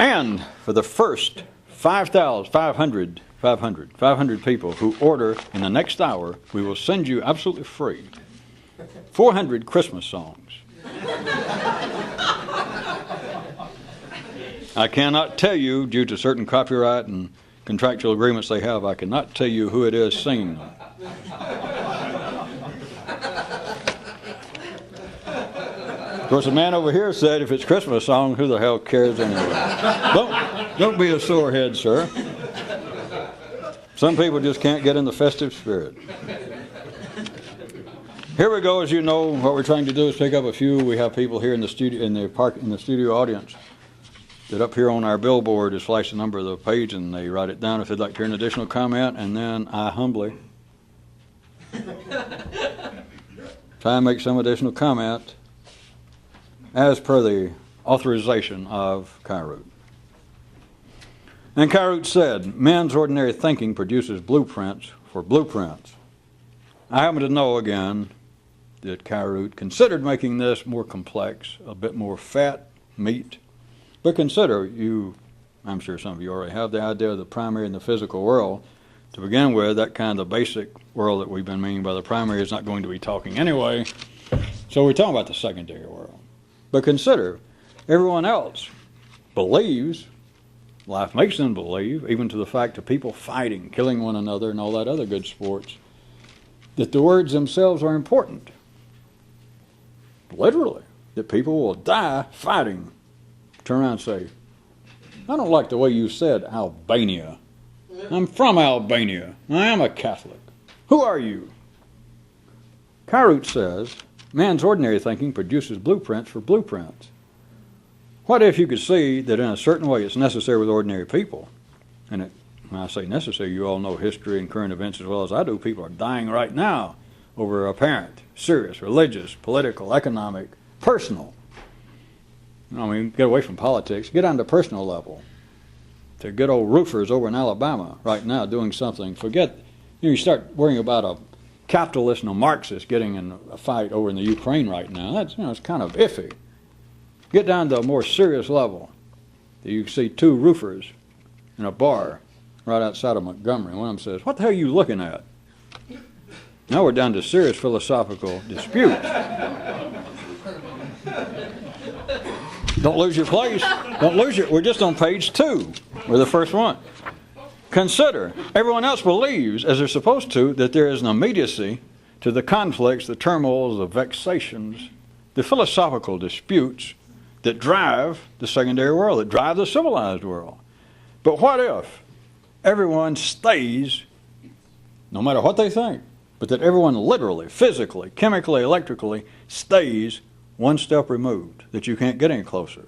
And for the first 500 people who order in the next hour, we will send you absolutely free 400 Christmas songs. I cannot tell you, due to certain copyright and contractual agreements they have, I cannot tell you who it is singing them. Of course, the man over here said, if it's Christmas song, who the hell cares anyway? Don't be a sore head, sir. Some people just can't get in the festive spirit. Here we go. As you know, what we're trying to do is pick up a few. We have people here in the studio, in the studio audience, that up here on our billboard is flash the number of the page, and they write it down if they'd like to hear an additional comment, and then I humbly try and make some additional comment as per the authorization of Kyroots. And Kyroots said, man's ordinary thinking produces blueprints for blueprints. I happen to know, again, that Kyroots considered making this more complex, a bit more fat meat. But consider, I'm sure some of you already have the idea of the primary and the physical world. To begin with, that kind of basic world that we've been meaning by the primary is not going to be talking anyway. So we're talking about the secondary world. But consider, everyone else believes, life makes them believe, even to the fact of people fighting, killing one another, and all that other good sports, that the words themselves are important. Literally, that people will die fighting. Turn around and say, I don't like the way you said Albania. I'm from Albania. I am a Catholic. Who are you? Kyroots says, man's ordinary thinking produces blueprints for blueprints. What if you could see that in a certain way it's necessary with ordinary people? And when I say necessary, you all know history and current events as well as I do. People are dying right now over apparent, serious, religious, political, economic, personal. I mean, get away from politics. Get on the personal level. The good old roofers over in Alabama right now doing something. Forget, you start worrying about a capitalist and a Marxist getting in a fight over in the Ukraine right now. That's, it's kind of iffy. Get down to a more serious level. You see two roofers in a bar right outside of Montgomery. One of them says, what the hell are you looking at? Now we're down to serious philosophical disputes. Don't lose your place. Don't lose your... We're just on page 2. We're the first one. Consider, everyone else believes, as they're supposed to, that there is an immediacy to the conflicts, the turmoils, the vexations, the philosophical disputes that drive the secondary world, that drive the civilized world. But what if everyone stays, no matter what they think, but that everyone literally, physically, chemically, electrically stays one step removed, that you can't get any closer?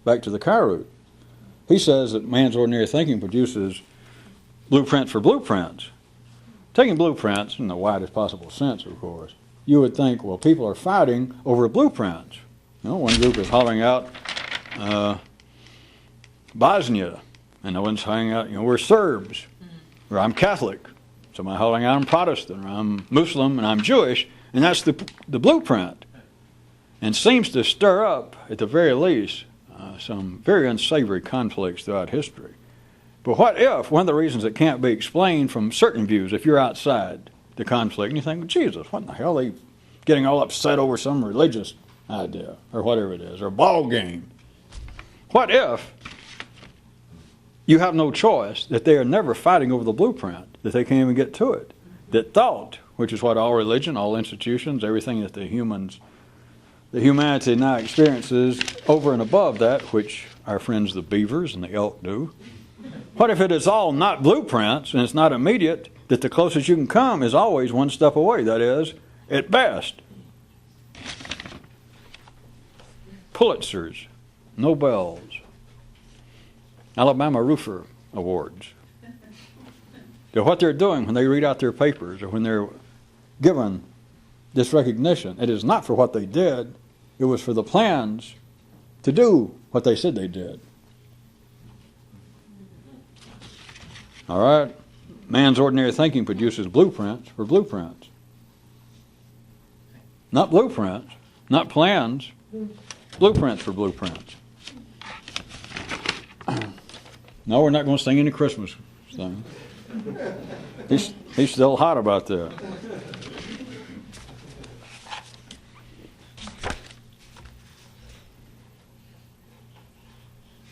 Back to the Kyroots. He says that man's ordinary thinking produces blueprints for blueprints. Taking blueprints in the widest possible sense, of course, you would think, well, people are fighting over blueprints. You know, one group is hollering out Bosnia, and the one's hollering out, we're Serbs, or I'm Catholic. Somebody hollering out, I'm Protestant, or I'm Muslim, and I'm Jewish, and that's the blueprint. And seems to stir up, at the very least, some very unsavory conflicts throughout history. But what if, one of the reasons it can't be explained from certain views, if you're outside the conflict, and you think, well, Jesus, what in the hell are they getting all upset over some religious idea, or whatever it is, or a ball game? What if you have no choice, that they are never fighting over the blueprint, that they can't even get to it, that thought, which is what all religion, all institutions, everything that the humanity now experiences over and above that, which our friends the beavers and the elk do. What if it is all not blueprints and it's not immediate, that the closest you can come is always one step away, that is, at best, Pulitzers, Nobels, Alabama Roofer Awards. What they're doing when they read out their papers or when they're given this recognition, it is not for what they did, it was for the plans to do what they said they did. All right? Man's ordinary thinking produces blueprints for blueprints. Not blueprints, not plans, blueprints for blueprints. No, we're not going to sing any Christmas thing. He's still hot about that.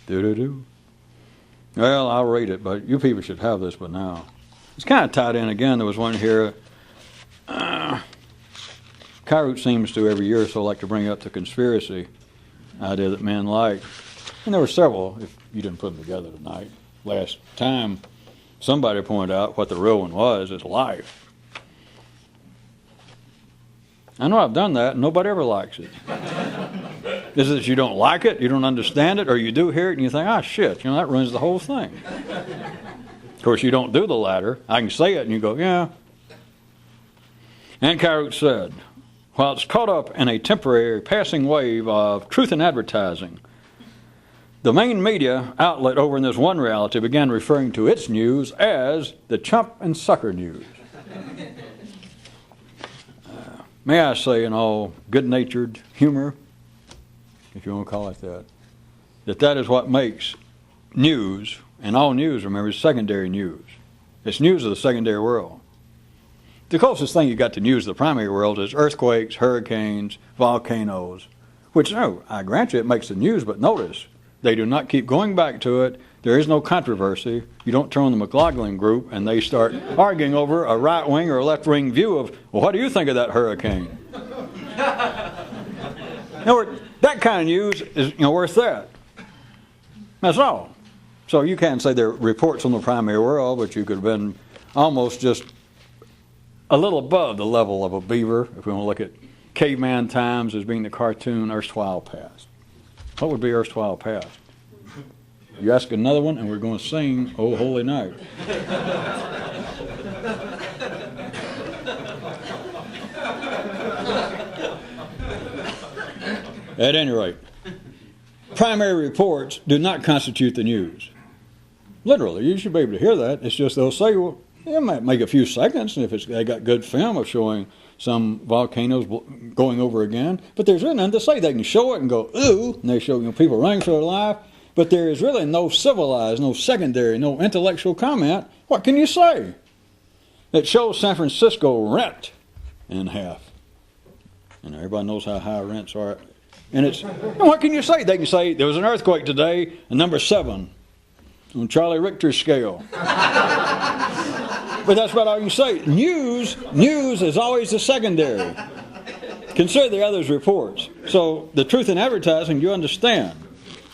Do-do-do. Well, I'll read it, but you people should have this by now. It's kind of tied in again. There was one here. Kyroots seems to every year or so like to bring up the conspiracy idea that men like. And there were several, if you didn't put them together tonight. Last time, somebody pointed out what the real one was, is life. I know I've done that, and nobody ever likes it. Is it that you don't like it, you don't understand it, or you do hear it and you think, shit, that ruins the whole thing. Of course, you don't do the latter. I can say it and you go, yeah. And Kyroots said, while it's caught up in a temporary passing wave of truth in advertising, the main media outlet over in this one reality began referring to its news as the chump and sucker news. May I say in all good-natured humor, if you want to call it that, that is what makes news, and all news, remember, is secondary news. It's news of the secondary world. The closest thing you got to news of the primary world is earthquakes, hurricanes, volcanoes, which, I grant you, it makes the news, but notice, they do not keep going back to it. There is no controversy. You don't turn on the McLaughlin group and they start arguing over a right-wing or a left-wing view of, well, what do you think of that hurricane? That kind of news is worth that. That's all. So you can't say there are reports on the primary world, but you could have been almost just a little above the level of a beaver, if we want to look at caveman times as being the cartoon erstwhile past. What would be erstwhile past? You ask another one, and we're going to sing "Oh Holy Night." At any rate, primary reports do not constitute the news. Literally, you should be able to hear that. It's just they'll say, well, it might make a few seconds, and if they got good film of showing some volcanoes going over again, but there's really nothing to say. They can show it and go, ooh, and they show people running for their life, but there is really no civilized, no secondary, no intellectual comment. What can you say? It shows San Francisco rent in half. And everybody knows how high rents are. And what can you say? They can say, there was an earthquake today, a number 7 on Charlie Richter's scale. But that's about all you can say. News is always the secondary. Consider the others' reports. So the truth in advertising, you understand.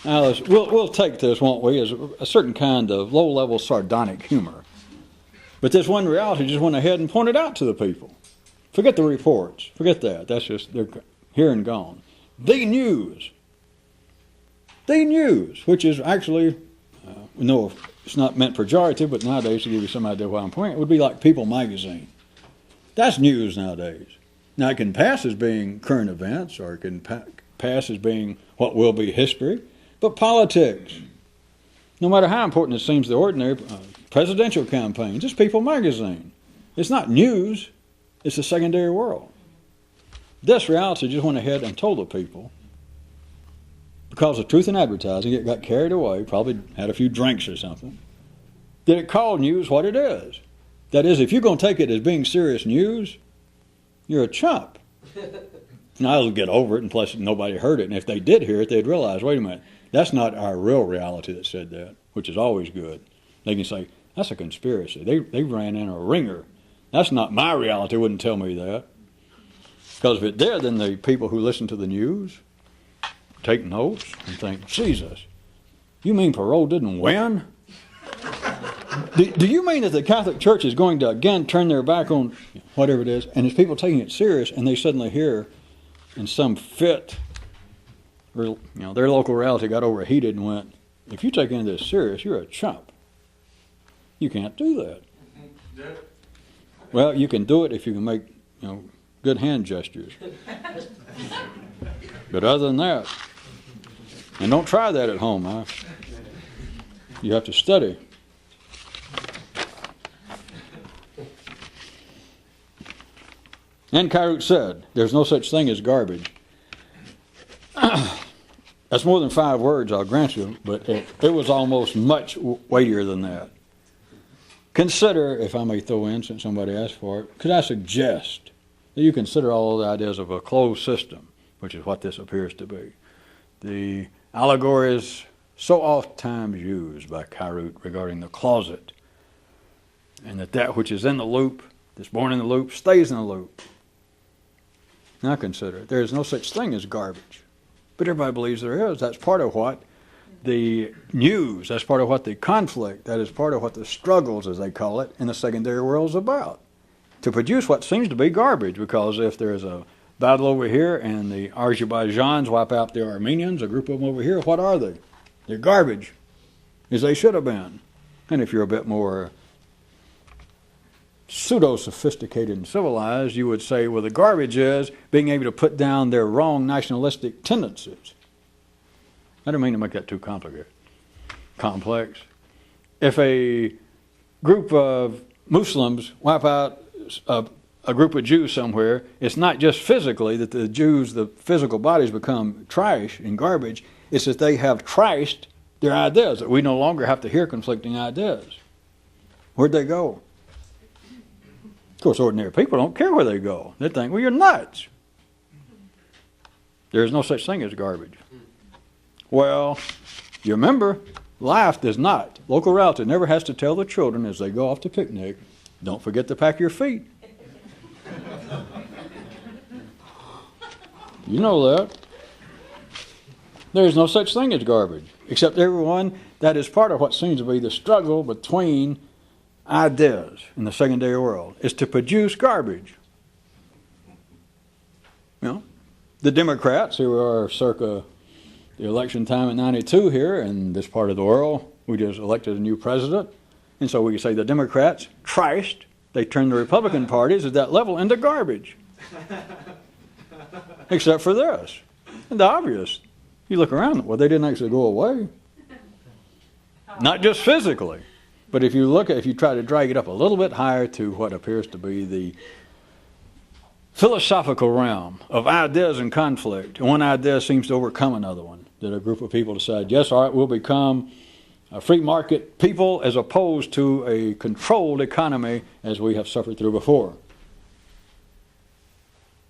Now, we'll take this, won't we, as a certain kind of low-level sardonic humor. But this one reality just went ahead and pointed out to the people. Forget the reports. Forget that. That's just, they're here and gone. The news, which is actually, no, it's not meant pejorative, but nowadays, to give you some idea why I'm pointing, it would be like People magazine. That's news nowadays. Now, it can pass as being current events, or it can pass as being what will be history, but politics, no matter how important it seems to the ordinary, presidential campaign, just People magazine. It's not news, it's the secondary world. This reality just went ahead and told the people, because of truth in advertising, it got carried away, probably had a few drinks or something, that it called news what it is. That is, if you're going to take it as being serious news, you're a chump. Now, I'll get over it, and plus nobody heard it, and if they did hear it, they'd realize, wait a minute, that's not our real reality that said that, which is always good. They can say, that's a conspiracy. They ran in a ringer. That's not my reality, wouldn't tell me that. Because if it did, then the people who listen to the news take notes and think, Jesus, you mean Parole didn't win? Do you mean that the Catholic Church is going to again turn their back on whatever it is, and there's people taking it serious, and they suddenly hear in some fit, or, their local reality got overheated and went, if you take any of this serious, you're a chump. You can't do that. Well, you can do it if you can make, good hand gestures. But other than that, and don't try that at home, you have to study. And Kyroots said, there's no such thing as garbage. That's more than 5 words, I'll grant you, but it was almost much weightier than that. Consider, if I may throw in, since somebody asked for it, could I suggest that you consider all the ideas of a closed system, which is what this appears to be. The allegories so oftentimes used by Kyroots regarding the closet, and that which is in the loop, that's born in the loop, stays in the loop. Now consider, there is no such thing as garbage. But everybody believes there is. That's part of what the news, that's part of what the conflict, that is part of what the struggles, as they call it, in the secondary world is about. To produce what seems to be garbage, because if there's a battle over here and the Azerbaijans wipe out the Armenians, a group of them over here, what are they? They're garbage, as they should have been. And if you're a bit more pseudo-sophisticated and civilized, you would say, well, the garbage is being able to put down their wrong nationalistic tendencies. I don't mean to make that too complex. If a group of Muslims wipe out a group of Jews somewhere, it's not just physically that the Jews, the physical bodies become trash and garbage, it's that they have trashed their ideas, that we no longer have to hear conflicting ideas. Where'd they go? Of course, ordinary people don't care where they go. They think, well, you're nuts. There's no such thing as garbage. Well, you remember, life does not. Local relative never has to tell the children as they go off to picnic, don't forget to pack your feet. You know that. There's no such thing as garbage, except everyone, that is part of what seems to be the struggle between ideas in the secondary world, is to produce garbage. You know, the Democrats, who are circa the election time in 92 here in this part of the world, we just elected a new president, and so we can say the Democrats trashed, they turned the Republican parties at that level into garbage. Except for this. And the obvious. You look around, well, they didn't actually go away. Not just physically. But if you try to drag it up a little bit higher to what appears to be the philosophical realm of ideas and conflict, and one idea seems to overcome another one, that a group of people decide, yes, all right, we'll become a free market people as opposed to a controlled economy as we have suffered through before.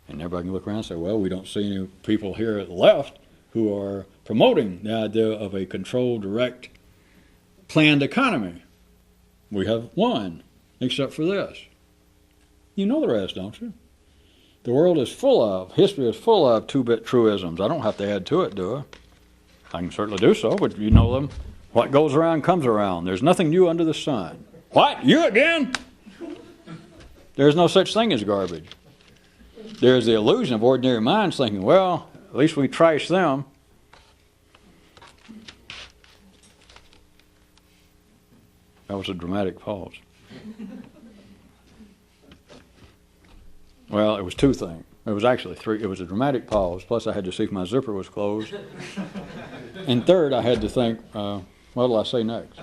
And everybody can look around and say, well, we don't see any people here at the left who are promoting the idea of a controlled, direct, planned economy. We have one, except for this. You know the rest, don't you? The world is full of, history is full of 2-bit truisms. I don't have to add to it, do I? I can certainly do so, but you know them. What goes around comes around. There's nothing new under the sun. What? You again? There's no such thing as garbage. There's the illusion of ordinary minds thinking, well, at least we trash them. That was a dramatic pause. Well, it was 2 things. It was actually 3. It was a dramatic pause, plus I had to see if my zipper was closed. And third, I had to think, what will I say next?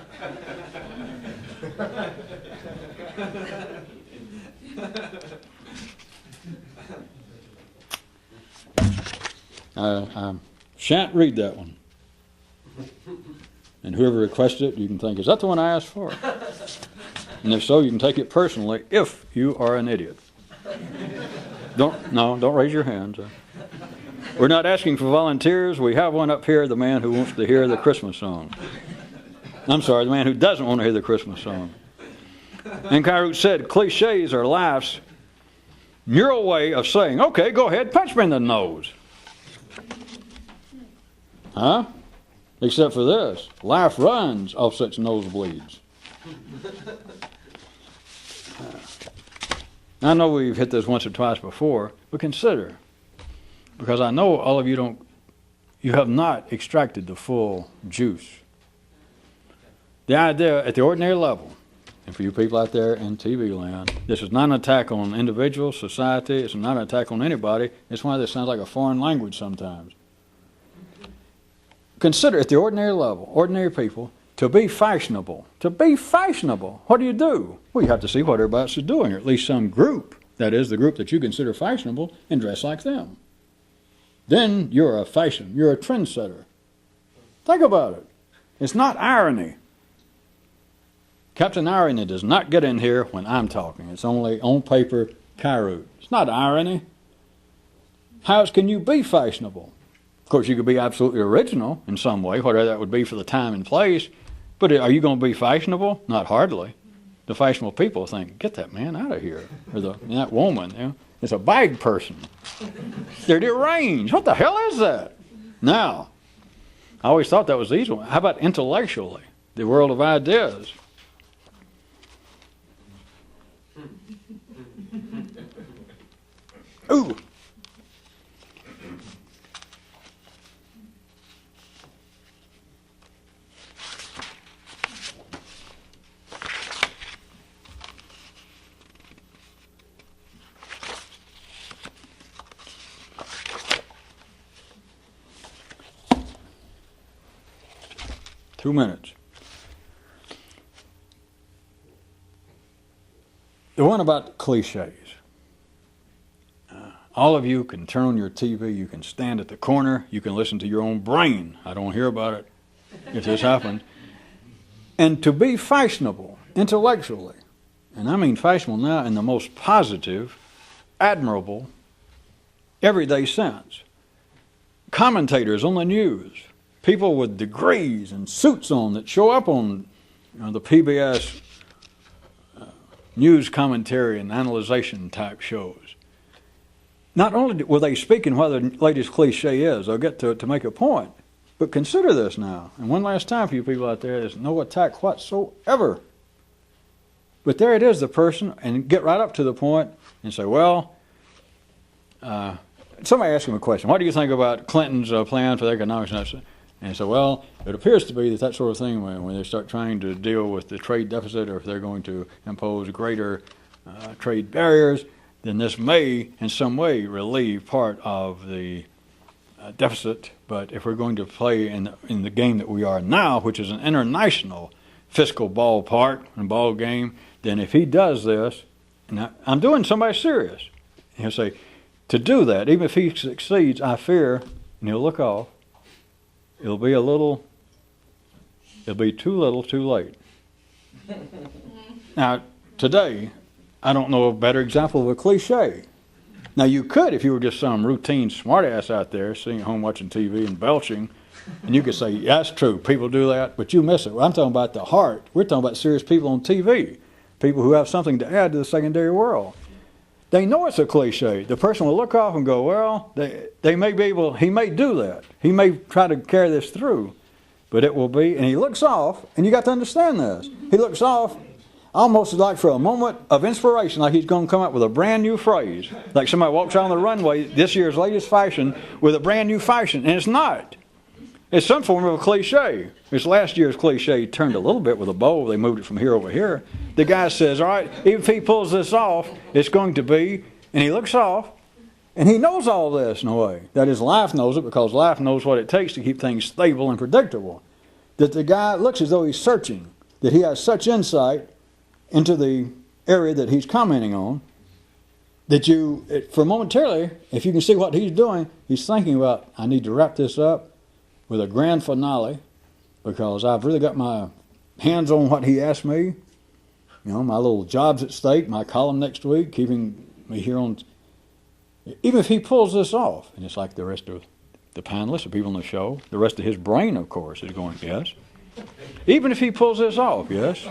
I shan't read that one. And whoever requested it, you can think, is that the one I asked for? And if so, you can take it personally if you are an idiot. Don't raise your hands. We're not asking for volunteers. We have one up here, the man who wants to hear the Christmas song. I'm sorry, the man who doesn't want to hear the Christmas song. And Kyroots said, cliches are life's neural way of saying, okay, go ahead, punch me in the nose. Huh? Except for this, life runs off such nosebleeds. I know we've hit this once or twice before, but consider, because I know all of you have not extracted the full juice. The idea at the ordinary level, and for you people out there in TV land, this is not an attack on individuals, society, it's not an attack on anybody, it's why this sounds like a foreign language sometimes. Consider at the ordinary level, ordinary people, to be fashionable. To be fashionable, what do? Well, you have to see what everybody else is doing, or at least some group, that is, the group that you consider fashionable, and dress like them. Then you're a trendsetter. Think about it. It's not irony. Captain Irony does not get in here when I'm talking. It's only on paper, Kyroots. It's not irony. How else can you be fashionable? Of course, you could be absolutely original in some way, whatever that would be for the time and place. But are you going to be fashionable? Not hardly. The fashionable people think, get that man out of here. Or that woman, you know, it's a bag person. They're deranged. What the hell is that? Now, I always thought that was the easy one. How about intellectually? The world of ideas. Ooh. Two minutes. The one about cliches. All of you can turn on your TV, you can stand at the corner, you can listen to your own brain. I don't hear about it if this happened. And to be fashionable intellectually, and I mean fashionable now in the most positive, admirable, everyday sense. Commentators on the news, people with degrees and suits on that show up on the PBS news commentary and analyzation type shows. Not only will they speak in what the latest cliche is, they'll get to make a point, but consider this now. And one last time for you people out there, there's no attack whatsoever. But there it is, the person, and get right up to the point and say, well, somebody asked him a question. What do you think about Clinton's plan for the economics? And so, well, it appears to be that sort of thing, when they start trying to deal with the trade deficit, or if they're going to impose greater trade barriers, then this may, in some way, relieve part of the deficit. But if we're going to play in the game that we are now, which is an international fiscal ballpark and ball game, then if he does this, and I'm doing somebody serious, he'll say, to do that, even if he succeeds, I fear, and he'll look off, it'll be too little, too late. Now, today, I don't know a better example of a cliche. Now, you could, if you were just some routine smartass out there sitting at home watching TV and belching, and you could say, yeah, that's true, people do that, but you miss it. Well, I'm talking about the heart. We're talking about serious people on TV, people who have something to add to the secondary world. They know it's a cliche. The person will look off and go, well, they may be able, he may do that. He may try to carry this through, but it will be, and he looks off, and you got to understand this. He looks off almost like for a moment of inspiration, like he's going to come up with a brand new phrase. Like somebody walks out on the runway, this year's latest fashion, with a brand new fashion, and it's not. It's some form of a cliche. It's last year's cliche turned a little bit with a bow. They moved it from here over here. The guy says, all right, even if he pulls this off, it's going to be, and he looks off, and he knows all this in a way. That is, life knows it, because life knows what it takes to keep things stable and predictable. That the guy looks as though he's searching, that he has such insight into the area that he's commenting on, that for momentarily, if you can see what he's doing, he's thinking about, I need to wrap this up with a grand finale, because I've really got my hands on what he asked me. You know, my little job's at stake, my column next week, keeping me here on. Even if he pulls this off, and it's like the rest of the panelists, the people on the show, the rest of his brain, of course, is going, yes. Even if he pulls this off, yes.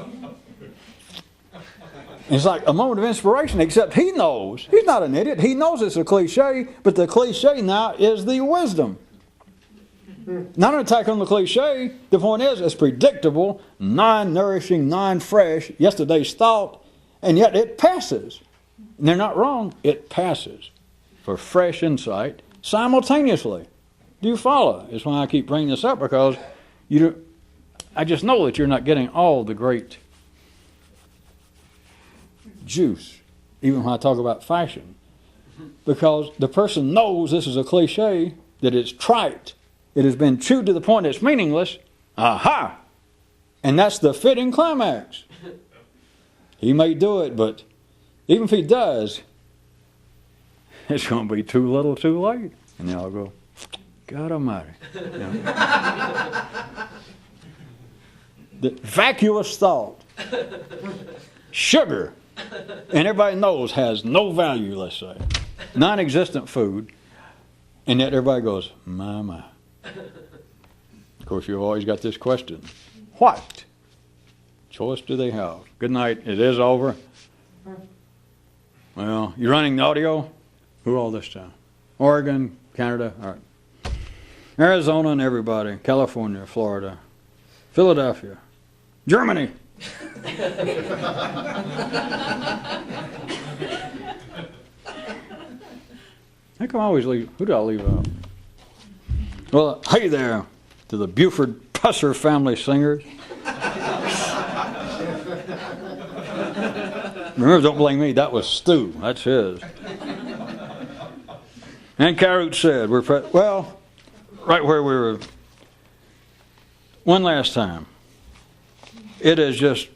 It's like a moment of inspiration, except he knows. He's not an idiot. He knows it's a cliche, but the cliche now is the wisdom. Not an attack on the cliche. The point is, it's predictable, non-nourishing, non-fresh, yesterday's thought, and yet it passes. And they're not wrong. It passes for fresh insight simultaneously. Do you follow? It's why I keep bringing this up, because I just know that you're not getting all the great juice, even when I talk about fashion. Because the person knows this is a cliche, that it's trite. It has been chewed to the point it's meaningless. Aha! And that's the fitting climax. He may do it, but even if he does, it's going to be too little too late. And then I'll go, God Almighty. Yeah. The vacuous thought. Sugar. And everybody knows has no value, let's say. Non-existent food. And yet everybody goes, my, my. Of course, you've always got this question. What choice do they have? Good night. It is over. Well, you're running the audio? Who all this time? Oregon, Canada, all right. Arizona and everybody. California, Florida, Philadelphia, Germany. How come I always leave? Who do I leave out? Well, hey there to the Buford Pusser family singers. Remember, don't blame me. That was Stu. That's his. And Kyroots said, well, right where we were. One last time. It is just,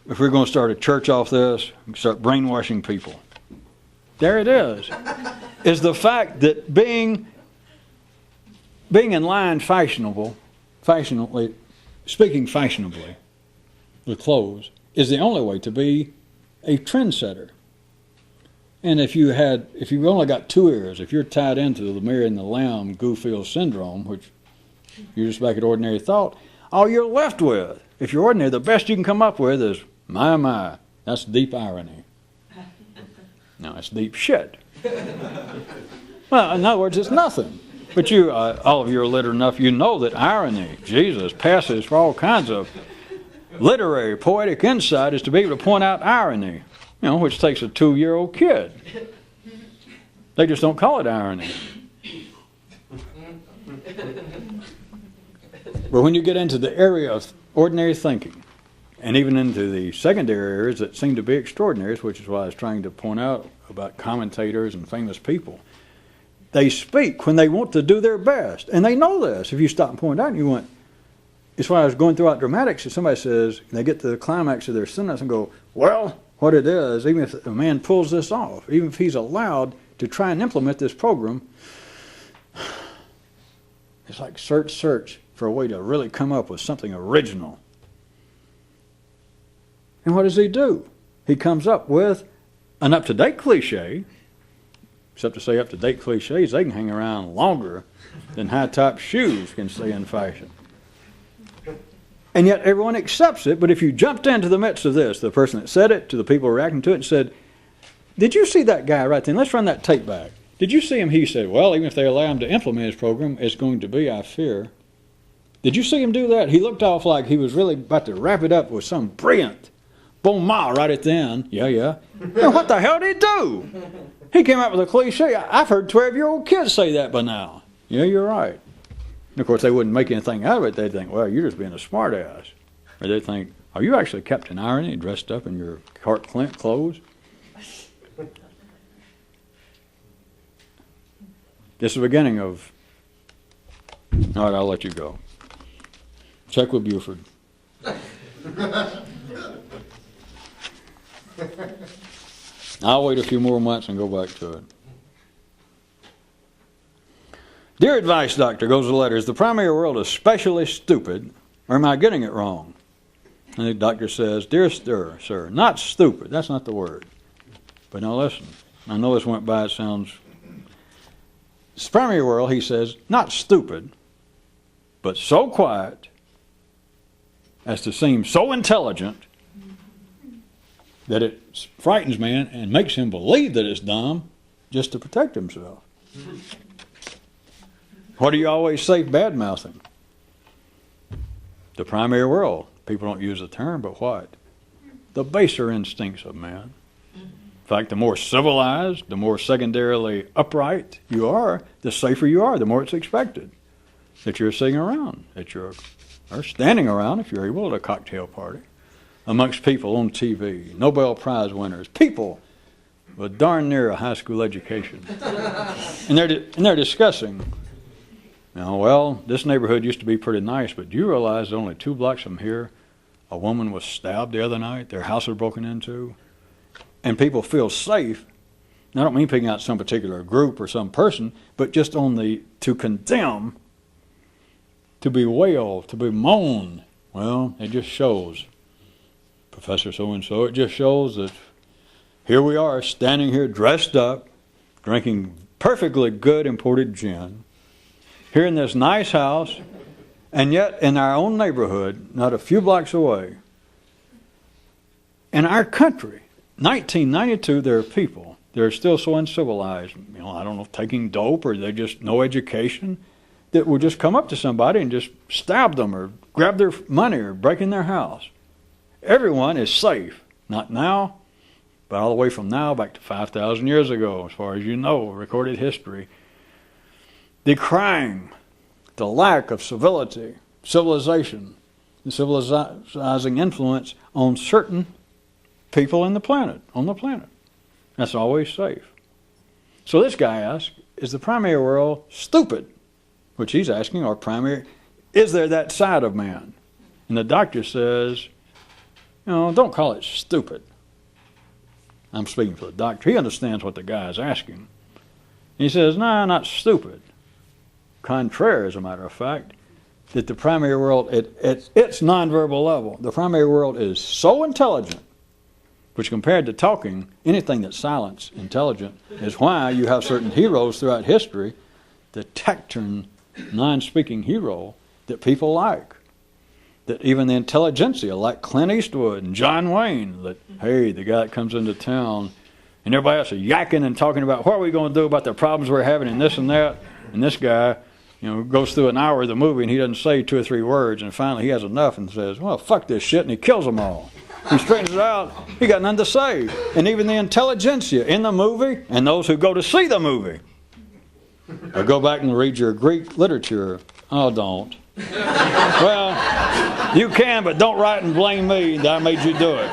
if we're going to start a church off this, start brainwashing people. There it is the fact that being in line fashionably, speaking fashionably, with clothes, is the only way to be a trendsetter. And if you've only got two ears, if you're tied into the Mary and the Lamb Gooffield syndrome, which you're just back at ordinary thought, all you're left with, if you're ordinary, the best you can come up with is, my, that's deep irony. No, it's deep shit. Well, in other words, it's nothing. But you, all of you are literate enough, you know that irony, Jesus, passes for all kinds of literary, poetic insight is to be able to point out irony, which takes a 2-year-old kid. They just don't call it irony. But when you get into the area of ordinary thinking, and even into the secondary areas that seem to be extraordinary, which is why I was trying to point out about commentators and famous people, they speak when they want to do their best. And they know this. If you stop and point out, and you went, it's why I was going throughout dramatics, if somebody says, they get to the climax of their sentence and go, well, what it is, even if a man pulls this off, even if he's allowed to try and implement this program, it's like search for a way to really come up with something original. And what does he do? He comes up with an up-to-date cliche, except to say up-to-date cliches, they can hang around longer than high-top shoes can stay in fashion. And yet everyone accepts it, but if you jumped into the midst of this, the person that said it, to the people reacting to it, and said, did you see that guy right then? Let's run that tape back. Did you see him? He said, well, even if they allow him to implement his program, it's going to be, I fear. Did you see him do that? He looked off like he was really about to wrap it up with some brilliant bon mot right at the end. Yeah. Now, what the hell did he do? He came up with a cliche. I've heard 12-year-old kids say that by now. Yeah, you're right. And of course, they wouldn't make anything out of it. They'd think, well, you're just being a smart ass. Or they'd think, are you actually Captain Irony dressed up in your Clark Clint clothes? This is the beginning of... All right, I'll let you go. Check with Buford. I'll wait a few more months and go back to it. Dear Advice Doctor, goes the letter. Is the primary world especially stupid, or am I getting it wrong? And the doctor says, Dear sir, not stupid. That's not the word. But now listen. I know this went by. It sounds... This primary world, he says, not stupid, but so quiet as to seem so intelligent that it frightens man and makes him believe that it's dumb just to protect himself. What do you always say bad-mouthing? The primary world. People don't use the term, but what? The baser instincts of man. In fact, the more civilized, the more secondarily upright you are, the safer you are, the more it's expected that you're sitting around, that you're or standing around, if you're able, at a cocktail party, amongst people on TV, Nobel Prize winners, people with darn near a high school education. And they're discussing, well, this neighborhood used to be pretty nice, but do you realize that only 2 blocks from here, a woman was stabbed the other night, their house was broken into? And people feel safe I don't mean picking out some particular group or some person, but just on to condemn, to bewail, to bemoan. Well, it just shows, Professor so-and-so, it just shows that here we are standing here dressed up, drinking perfectly good imported gin, here in this nice house, and yet in our own neighborhood, not a few blocks away, in our country, 1992, there are people that are still so uncivilized, I don't know, taking dope or they just no education, that will just come up to somebody and just stab them or grab their money or break in their house. Everyone is safe. Not now, but all the way from now back to 5,000 years ago, as far as you know, recorded history, decrying the lack of civility, civilization, and civilizing influence on certain people on the planet. That's always safe. So this guy asks, is the primary world stupid? Which he's asking, is there that side of man? And the doctor says, don't call it stupid. I'm speaking for the doctor. He understands what the guy is asking. He says, no, not stupid. Contrary, as a matter of fact, that the primary world, at its nonverbal level, the primary world is so intelligent, which compared to talking, anything that's silent, intelligent, is why you have certain heroes throughout history, the taciturn, non-speaking hero that people like. That even the intelligentsia, like Clint Eastwood and John Wayne, that, hey, the guy that comes into town, and everybody else are yakking and talking about what are we going to do about the problems we're having and this and that, and this guy, goes through an hour of the movie and he doesn't say 2 or 3 words, and finally he has enough and says, well, fuck this shit, and he kills them all. He straightens it out, he got nothing to say. And even the intelligentsia in the movie, and those who go to see the movie, or go back and read your Greek literature. Oh, don't. Well, you can, but don't write and blame me that I made you do it.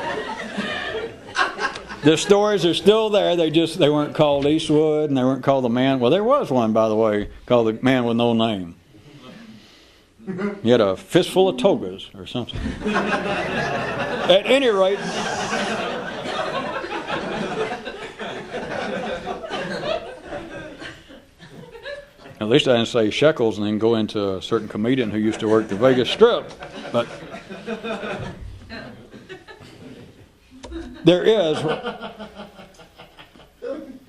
The stories are still there. They weren't called Eastwood, and they weren't called the man. Well, there was one, by the way, called the man with no name. He had a fistful of togas or something. At any rate, at least I didn't say shekels and then go into a certain comedian who used to work the Vegas Strip. But there is,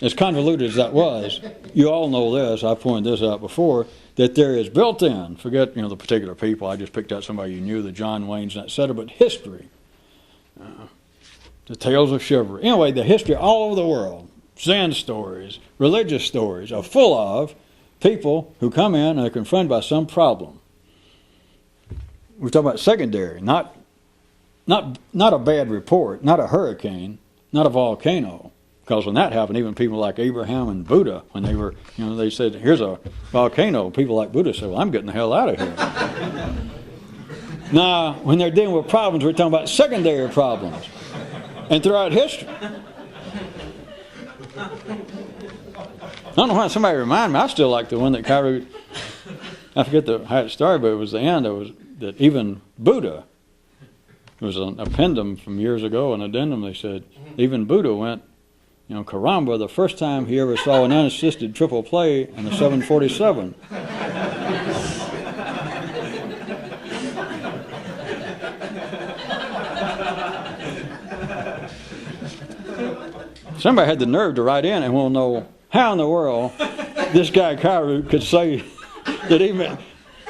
as convoluted as that was, you all know this, I pointed this out before, that there is built in, forget the particular people, I just picked out somebody you knew, the John Waynes, and etc., but history, the tales of chivalry. Anyway, the history all over the world, Zen stories, religious stories, are full of people who come in and are confronted by some problem. We're talking about secondary, not a bad report, not a hurricane, not a volcano. Because when that happened, even people like Abraham and Buddha, when they were, they said, here's a volcano, people like Buddha said, well, I'm getting the hell out of here. Now, when they're dealing with problems, we're talking about secondary problems. And throughout history, I don't know why somebody reminded me, I still like the one that Kyroots, I forget how it started, but it was the end, that even Buddha, it was an addendum from years ago, an addendum, they said, even Buddha went, Karamba, the first time he ever saw an unassisted triple play in a 747. Somebody had the nerve to write in and want to know how in the world this guy Kyroots could say that even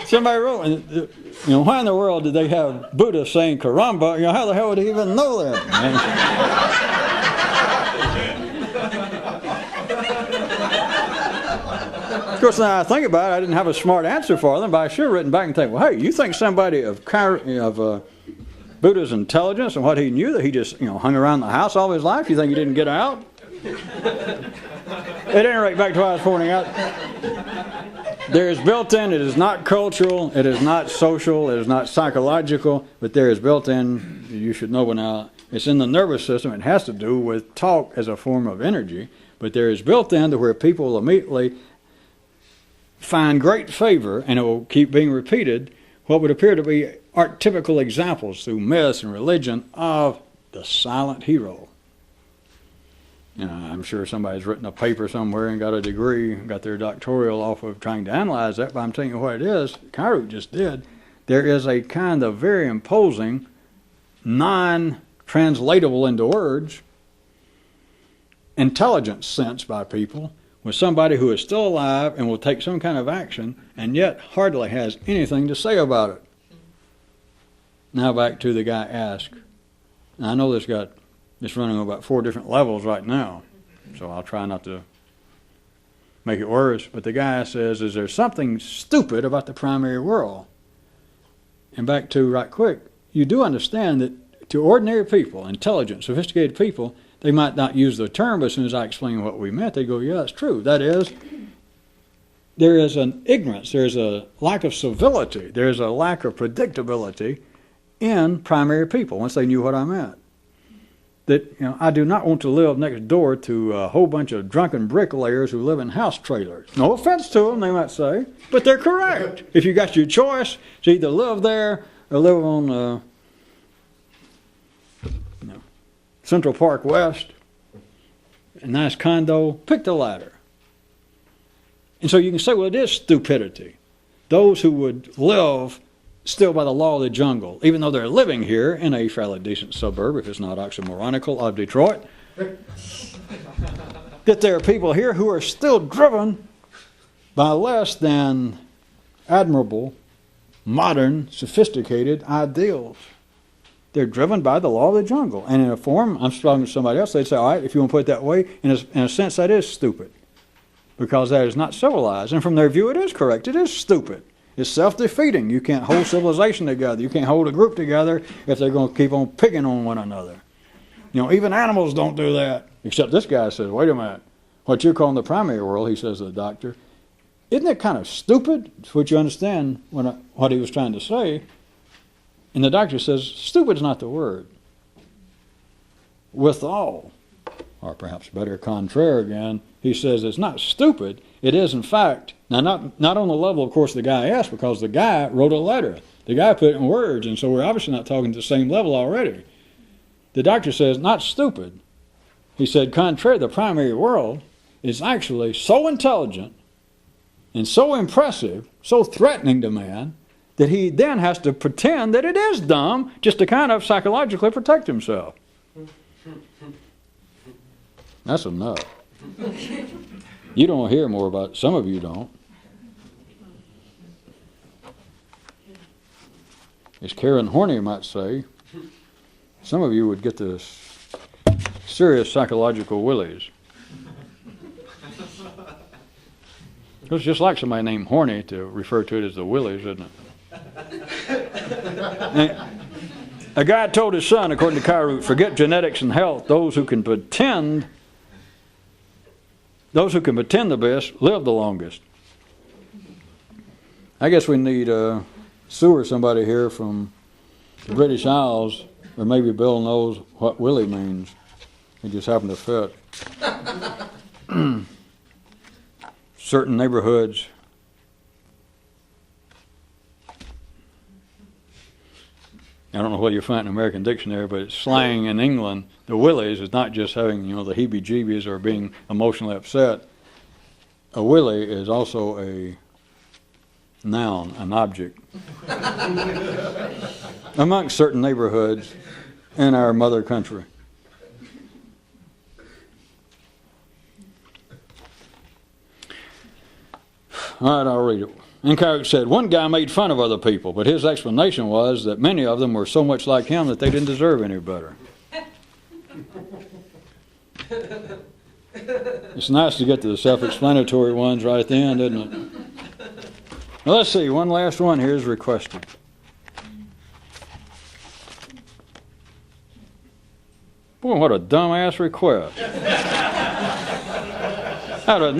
somebody wrote, why in the world did they have Buddha saying Karamba? How the hell would he even know that? Of course, now I think about it, I didn't have a smart answer for them, but I should have written back and think, well, hey, you think somebody of Buddha's intelligence and what he knew, that he just hung around the house all his life? You think he didn't get out? At any rate, back to what I was pointing out, there is built in, it is not cultural, it is not social, it is not psychological, but there is built in, you should know by now, it's in the nervous system. It has to do with talk as a form of energy, but there is built in to where people will immediately find great favor, and it will keep being repeated, what would appear to be archetypical examples through myths and religion of the silent hero. I'm sure somebody's written a paper somewhere and got a degree, got their doctoral off of trying to analyze that, but I'm telling you what it is, Kyroots just did. There is a kind of very imposing, non-translatable into words, intelligence sensed by people with somebody who is still alive and will take some kind of action and yet hardly has anything to say about it. Now back to the guy asked. Now I know it's running on about 4 different levels right now, so I'll try not to make it worse. But the guy says, is there something stupid about the primary world? And back to right quick, you do understand that to ordinary people, intelligent, sophisticated people, they might not use the term, but as soon as I explain what we meant, they go, yeah, that's true. That is, there is an ignorance, there's a lack of civility, there's a lack of predictability in primary people, once they knew what I meant. That, I do not want to live next door to a whole bunch of drunken bricklayers who live in house trailers. No offense to them, they might say, but they're correct. If you got your choice to either live there or live on Central Park West, a nice condo, pick the latter. And so you can say, well, it is stupidity. Those who would live still by the law of the jungle, even though they're living here in a fairly decent suburb, if it's not oxymoronical, of Detroit, that there are people here who are still driven by less than admirable, modern, sophisticated ideals. They're driven by the law of the jungle. And in a form, I'm talking to somebody else, they'd say, all right, if you want to put it that way, in a sense that is stupid, because that is not civilized. And from their view, it is correct. It is stupid. It's self-defeating. You can't hold civilization together. You can't hold a group together if they're going to keep on picking on one another. Even animals don't do that. Except this guy says, wait a minute. What you're calling the primary world, he says to the doctor, isn't that kind of stupid? It's what you understand what he was trying to say. And the doctor says, stupid's not the word. Withal, or perhaps better, contraire again, he says it's not stupid. It is, in fact, now not on the level, of course, the guy asked, because the guy wrote a letter. The guy put it in words, and so we're obviously not talking to the same level already. The doctor says, not stupid. He said, contrary, the primary world is actually so intelligent and so impressive, so threatening to man, that he then has to pretend that it is dumb just to kind of psychologically protect himself. That's enough. You don't hear more about it. Some of you don't. As Karen Horney might say, some of you would get the serious psychological willies. It's just like somebody named Horney to refer to it as the willies, isn't it? A guy told his son, according to Kyroots, forget genetics and health. Those who can pretend the best live the longest. I guess we need Sue or somebody here from the British Isles, or maybe Bill knows what Willie means. It just happened to fit. Certain neighborhoods, I don't know whether you find it in an American dictionary, but it's slang in England. The willies is not just having, the heebie-jeebies or being emotionally upset. A willie is also a noun, an object. Amongst certain neighborhoods in our mother country. All right, I'll read it. And Kyroots said, one guy made fun of other people, but his explanation was that many of them were so much like him that they didn't deserve any better. It's nice to get to the self-explanatory ones right at the end, isn't it? Well, let's see, one last one here is requested. Boy, what a dumbass request. Out of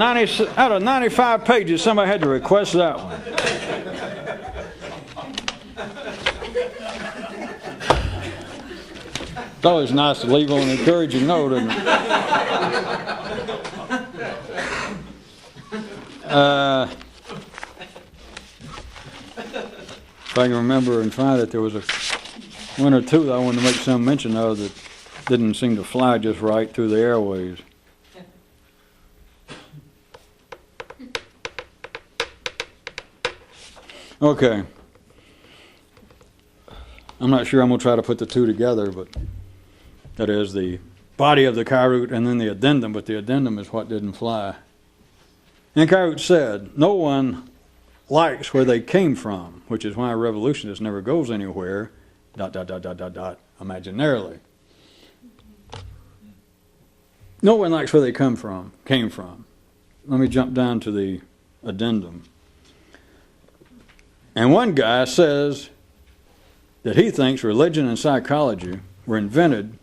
95 pages, somebody had to request that one. It's always nice to leave on an encouraging note, isn't it? If I can remember and find it, there was one or two that I wanted to make some mention of that didn't seem to fly just right through the airways. Okay. I'm not sure I'm going to try to put the two together, but that is the body of the Kyroot and then the addendum, but the addendum is what didn't fly. And Kyroots said, no one likes where they came from, which is why a revolutionist never goes anywhere, ... imaginarily. No one likes where they came from. Let me jump down to the addendum. And one guy says that he thinks religion and psychology were invented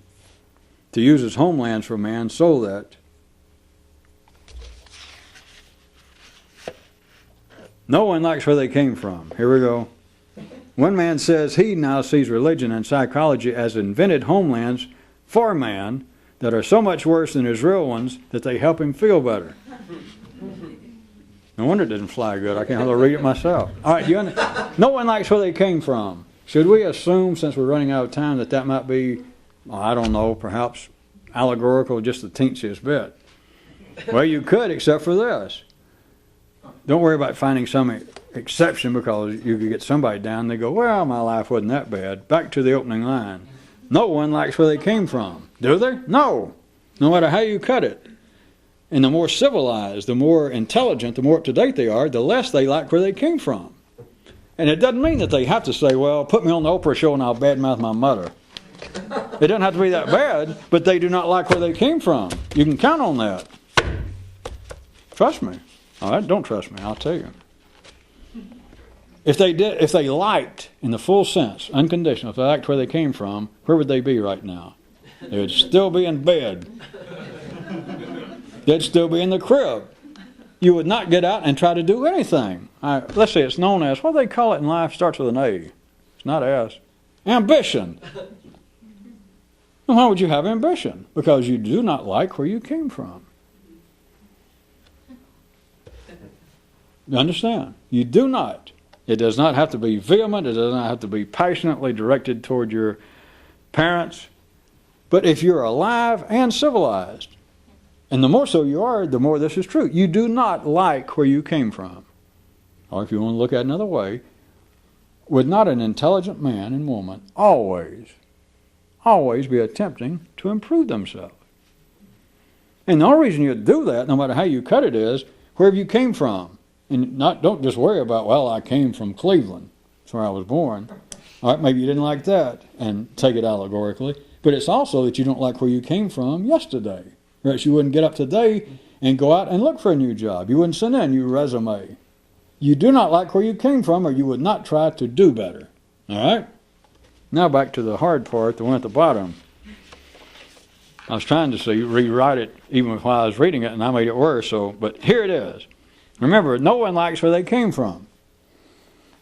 to use as homelands for man so that no one likes where they came from. Here we go. One man says he now sees religion and psychology as invented homelands for man that are so much worse than his real ones that they help him feel better. No wonder it didn't fly good. I can't hardly read it myself. All right, no one likes where they came from. Should we assume, since we're running out of time, that might be, I don't know, perhaps allegorical just the teensiest bit? Well, you could, except for this. Don't worry about finding some exception because you could get somebody down. They go, well, my life wasn't that bad. Back to the opening line. No one likes where they came from. Do they? No. No matter how you cut it. And the more civilized, the more intelligent, the more up-to-date they are, the less they like where they came from. And it doesn't mean that they have to say, well, put me on the Oprah show and I'll badmouth my mother. It doesn't have to be that bad, but they do not like where they came from. You can count on that. Trust me. All right, don't trust me, I'll tell you. If they liked, in the full sense, unconditional, if they liked where they came from, where would they be right now? They would still be in bed. They'd still be in the crib. You would not get out and try to do anything. Let's say it's known as, what do they call it in life? Starts with an A. It's not S. Ambition. And why would you have ambition? Because you do not like where you came from. You understand? You do not. It does not have to be vehement. It does not have to be passionately directed toward your parents. But if you're alive and civilized, and the more so you are, the more this is true. You do not like where you came from. Or if you want to look at it another way, would not an intelligent man and woman always be attempting to improve themselves? And the only reason you do that, no matter how you cut it, is wherever you came from. And don't just worry about, well, I came from Cleveland. That's where I was born. All right, maybe you didn't like that and take it allegorically. But it's also that you don't like where you came from yesterday. Or else you wouldn't get up today and go out and look for a new job. You wouldn't send in your resume. You do not like where you came from, or you would not try to do better. All right? Now back to the hard part, the one at the bottom. I was trying to rewrite it even while I was reading it, and I made it worse. But here it is. Remember, no one likes where they came from.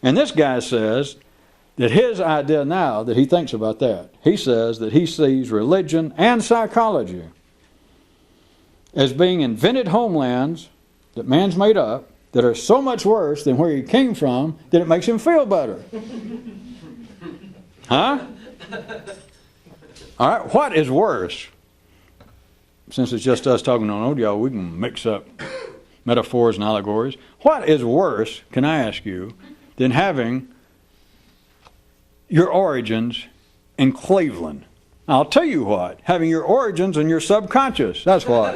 And this guy says that his idea now, that he thinks about that, he says that he sees religion and psychology as being invented homelands that man's made up that are so much worse than where he came from that it makes him feel better. Huh? All right, what is worse? Since it's just us talking on audio, we can mix up metaphors and allegories. What is worse, can I ask you, than having your origins in Cleveland? I'll tell you what, having your origins in your subconscious, that's what.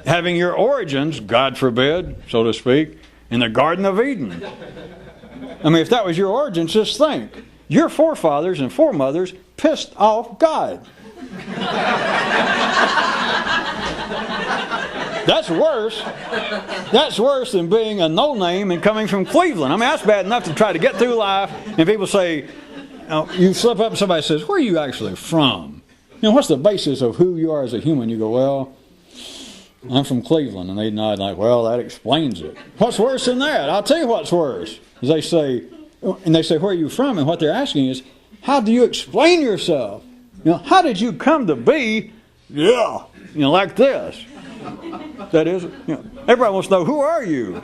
Having your origins, God forbid, so to speak, in the Garden of Eden. I mean, if that was your origins, just think. Your forefathers and foremothers pissed off God. That's worse. That's worse than being a no-name and coming from Cleveland. I mean, that's bad enough to try to get through life, and people say, you slip up and somebody says, where are you actually from? What's the basis of who you are as a human? You go, well, I'm from Cleveland. And they nod like, well, that explains it. What's worse than that? I'll tell you what's worse. They say, where are you from? And what they're asking is, how do you explain yourself? How did you come to be, like this? That is, everybody wants to know, who are you?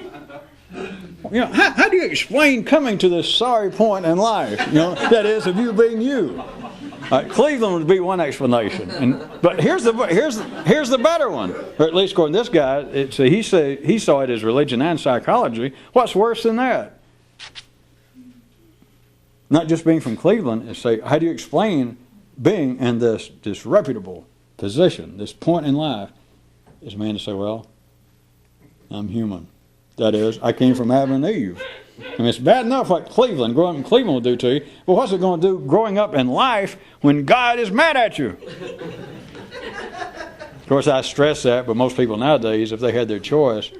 How do you explain coming to this sorry point in life? That is, of you being you. Cleveland would be one explanation, but here's the better one, or at least according to this guy, he saw it as religion and psychology. What's worse than that? not just being from Cleveland, is say, how do you explain being in this disreputable position, this point in life? Is a man to say, well, I'm human. That is, I came from Adam and Eve. I mean, it's bad enough what growing up in Cleveland will do to you, but what's it going to do growing up in life when God is mad at you? Of course, I stress that, but most people nowadays, if they had their choice,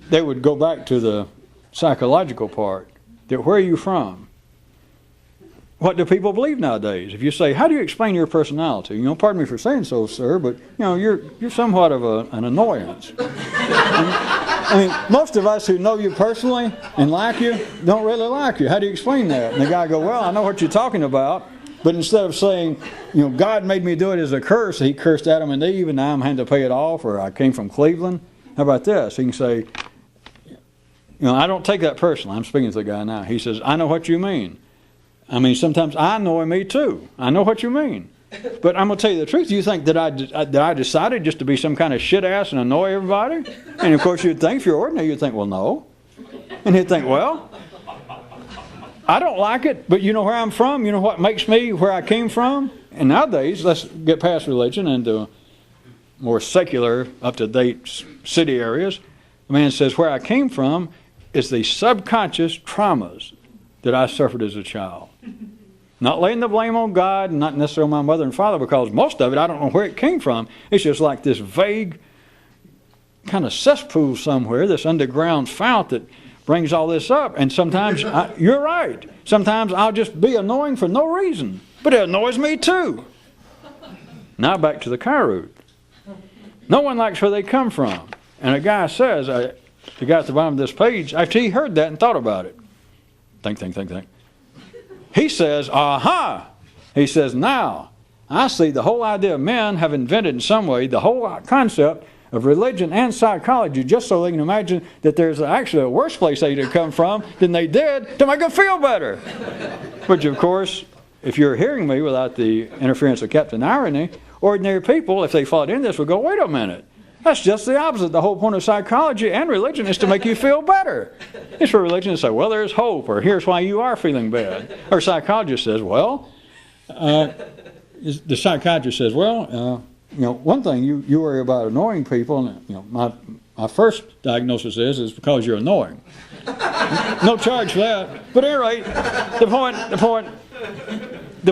they would go back to the psychological part. That where are you from? What do people believe nowadays? If you say, how do you explain your personality? You know, pardon me for saying so, sir, but you know, you're somewhat of an annoyance. I mean, most of us who know you personally and like you don't really like you. How do you explain that? And the guy go, well, I know what you're talking about, but instead of saying, you know, God made me do it as a curse, he cursed Adam and Eve, and now I'm having to pay it off, or I came from Cleveland. How about this? He can say, you know, I don't take that personally. I'm speaking to the guy now. He says, I know what you mean. I mean, sometimes I annoy me too. I know what you mean. But I'm going to tell you the truth. You think that I decided just to be some kind of shit ass and annoy everybody? And of course you'd think, if you're ordinary, you'd think, well, no. And he'd think, well, I don't like it, but you know where I'm from? You know what makes me where I came from? And nowadays, let's get past religion into more secular, up-to-date city areas. The man says, where I came from is the subconscious traumas that I suffered as a child. Not laying the blame on God, and not necessarily my mother and father, because most of it, I don't know where it came from. It's just like this vague kind of cesspool somewhere, this underground fount that brings all this up. And sometimes, you're right, sometimes I'll just be annoying for no reason, but it annoys me too. Now back to the Kyroot. No one likes where they come from. And a guy says, the guy at the bottom of this page, after he heard that and thought about it, think. He says, aha! He says, now, I see the whole idea of men have invented in some way the whole concept of religion and psychology just so they can imagine that there's actually a worse place they could come from than they did to make them feel better. Which, of course, if you're hearing me without the interference of Captain Irony, ordinary people, if they followed in this, would go, wait a minute. That's just the opposite. The whole point of psychology and religion is to make you feel better. It's for religion to say, well, there's hope, or here's why you are feeling bad. Or psychologist says, well, the psychiatrist says, well, you know, one thing you worry about annoying people, and you know, my first diagnosis is because you're annoying. No charge for that. But at any rate, the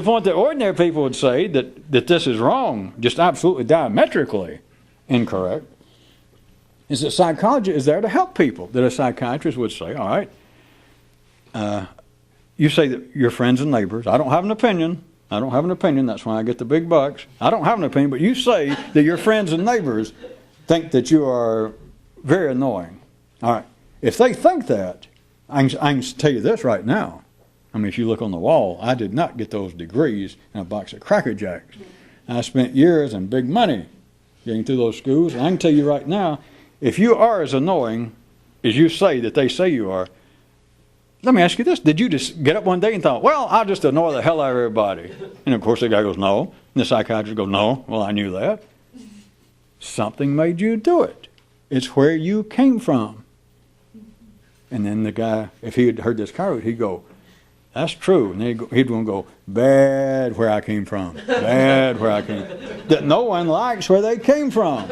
point that ordinary people would say that this is wrong, just absolutely diametrically incorrect, is that psychology is there to help people. That a psychiatrist would say, all right, you say that your friends and neighbors, I don't have an opinion, that's why I get the big bucks. I don't have an opinion, but you say that your friends and neighbors think that you are very annoying. All right, if they think that, I can tell you this right now. I mean, if you look on the wall, I did not get those degrees in a box of Cracker Jacks. I spent years and big money getting through those schools, and I can tell you right now, if you are as annoying as you say that they say you are, let me ask you this. Did you just get up one day and thought, well, I'll just annoy the hell out of everybody? And of course the guy goes, no. And the psychiatrist goes, no. Well, I knew that. Something made you do it. It's where you came from. And then the guy, if he had heard this Kyroot, he'd go, that's true. And he'd go, bad where I came from. Bad where I came from. That no one likes where they came from.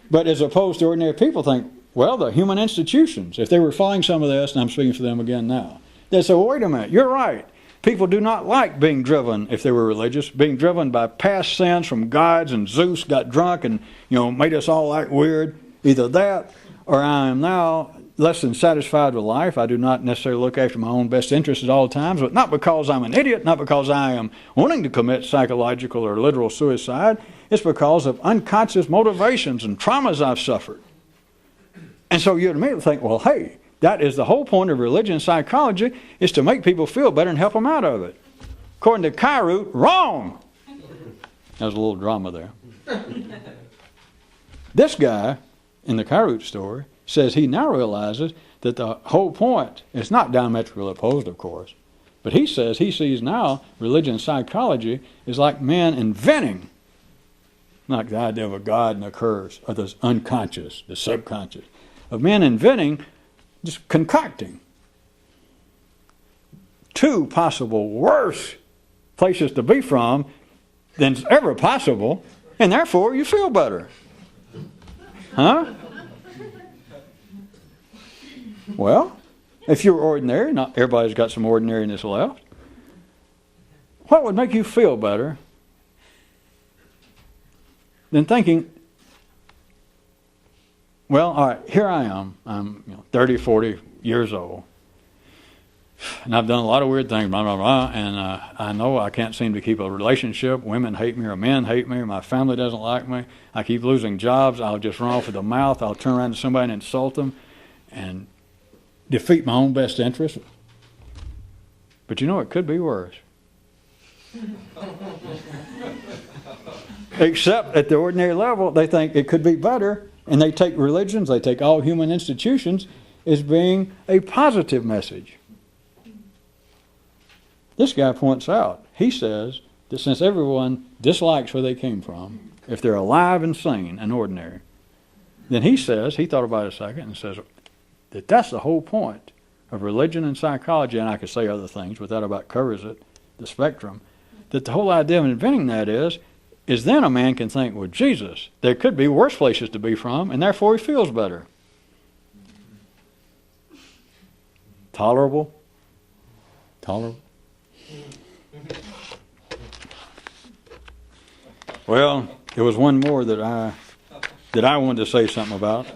But as opposed to ordinary people think, well, the human institutions, if they were following some of this, and I'm speaking for them again now, they say, well, wait a minute, you're right. People do not like being driven, if they were religious, being driven by past sins from gods, and Zeus got drunk and, you know, made us all act weird. Either that, or I am now less than satisfied with life. I do not necessarily look after my own best interests at all times, but not because I'm an idiot, not because I am wanting to commit psychological or literal suicide. It's because of unconscious motivations and traumas I've suffered. And so you'd immediately think, well, hey, that is the whole point of religion and psychology, is to make people feel better and help them out of it. According to Kyroots, wrong! There's a little drama there. This guy in the Kyroots story says he now realizes that the whole point is not diametrically opposed, of course, but he says he sees now religion and psychology is like men inventing, like the idea of a God and a curse, or the unconscious, the subconscious, of men inventing, just concocting two possible worse places to be from than's ever possible, and therefore you feel better. Huh? Well, if you're ordinary, not everybody's got some ordinariness left, what would make you feel better than thinking, well, all right, here I am. I'm 30, 40 years old. And I've done a lot of weird things, blah, blah, blah, and I know I can't seem to keep a relationship. Women hate me, or men hate me, or my family doesn't like me. I keep losing jobs. I'll just run off with the mouth. I'll turn around to somebody and insult them and defeat my own best interest. But it could be worse. Except at the ordinary level, they think it could be better, and they take religions, they take all human institutions as being a positive message. This guy points out, he says that since everyone dislikes where they came from, if they're alive and sane and ordinary, then he says, he thought about it a second and says that that's the whole point of religion and psychology, and I could say other things, but that about covers it, the spectrum, that the whole idea of inventing that is then a man can think, well, Jesus, there could be worse places to be from, and therefore he feels better. Tolerable? Tolerable? Well, there was one more that I wanted to say something about.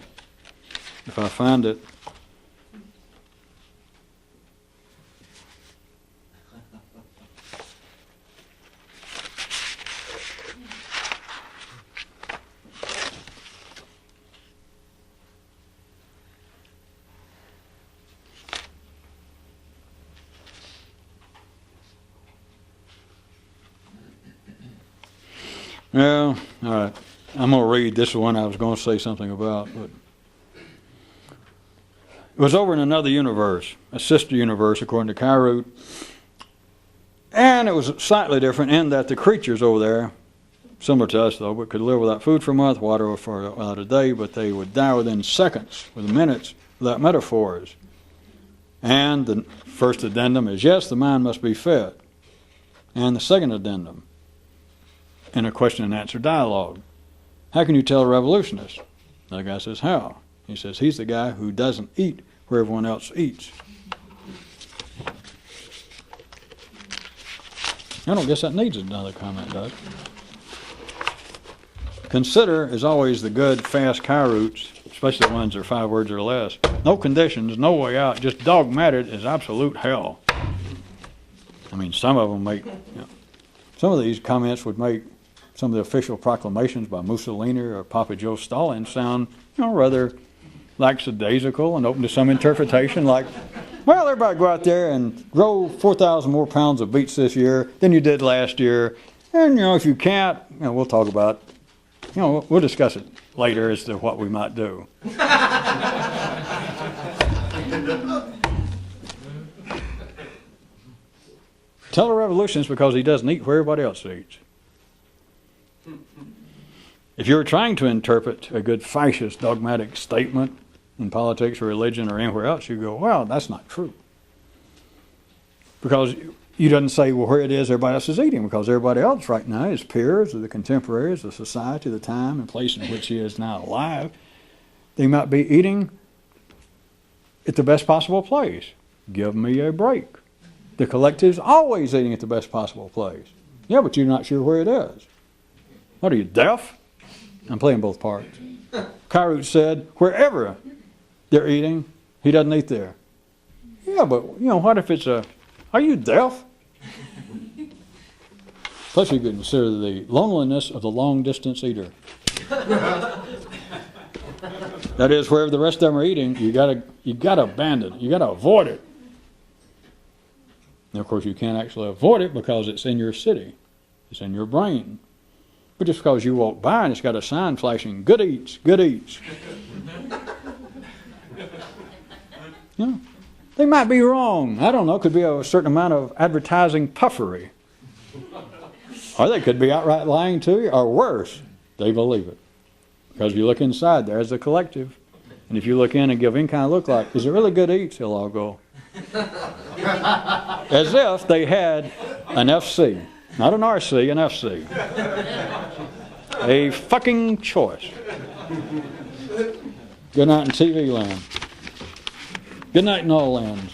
If I find it. Well, all right. I'm going to read this one I was going to say something about. But it was over in another universe, a sister universe according to Kyroots. And it was slightly different in that the creatures over there, similar to us though, but could live without food for a month, water for without a day, but they would die within seconds, within minutes, without metaphors. And the first addendum is, yes, the mind must be fed. And the second addendum, in a question and answer dialogue, how can you tell a revolutionist? The other guy says, how? He says, he's the guy who doesn't eat where everyone else eats. I don't guess that needs another comment, Doug. Consider is always the good, fast Kyroots, especially the ones that are 5 words or less. No conditions, no way out, just dogmatic is absolute hell. I mean, some of them make, some of these comments would make some of the official proclamations by Mussolini or Papa Joe Stalin sound, rather lackadaisical and open to some interpretation, like, well, everybody go out there and grow 4,000 more pounds of beets this year than you did last year. And, if you can't, we'll talk about, we'll discuss it later as to what we might do. Tell a revolutionist because he doesn't eat where everybody else eats. If you're trying to interpret a good fascist dogmatic statement in politics or religion or anywhere else, you go, well, that's not true. Because you doesn't say, well, where it is everybody else is eating, because everybody else right now is peers or the contemporaries, the society, the time and place in which he is now alive. They might be eating at the best possible place. Give me a break. The collective's always eating at the best possible place. Yeah, but you're not sure where it is. What are you, deaf? I'm playing both parts. Kyroots said, wherever they're eating, he doesn't eat there. Yeah, but, what if it's are you deaf? Plus you could consider the loneliness of the long-distance eater. That is, wherever the rest of them are eating, you gotta abandon it. You gotta avoid it. And of course, you can't actually avoid it because it's in your city. It's in your brain. But just because you walk by and it's got a sign flashing, good eats, good eats. They might be wrong. I don't know. It could be a certain amount of advertising puffery. Or they could be outright lying to you, or worse, they believe it. Because you look inside, there's the collective. And if you look in and give any kind of look like, is it really good eats? They'll all go, As if they had an FC. Not an RC, an FC. A fucking choice. Good night in TV land. Good night in all lands.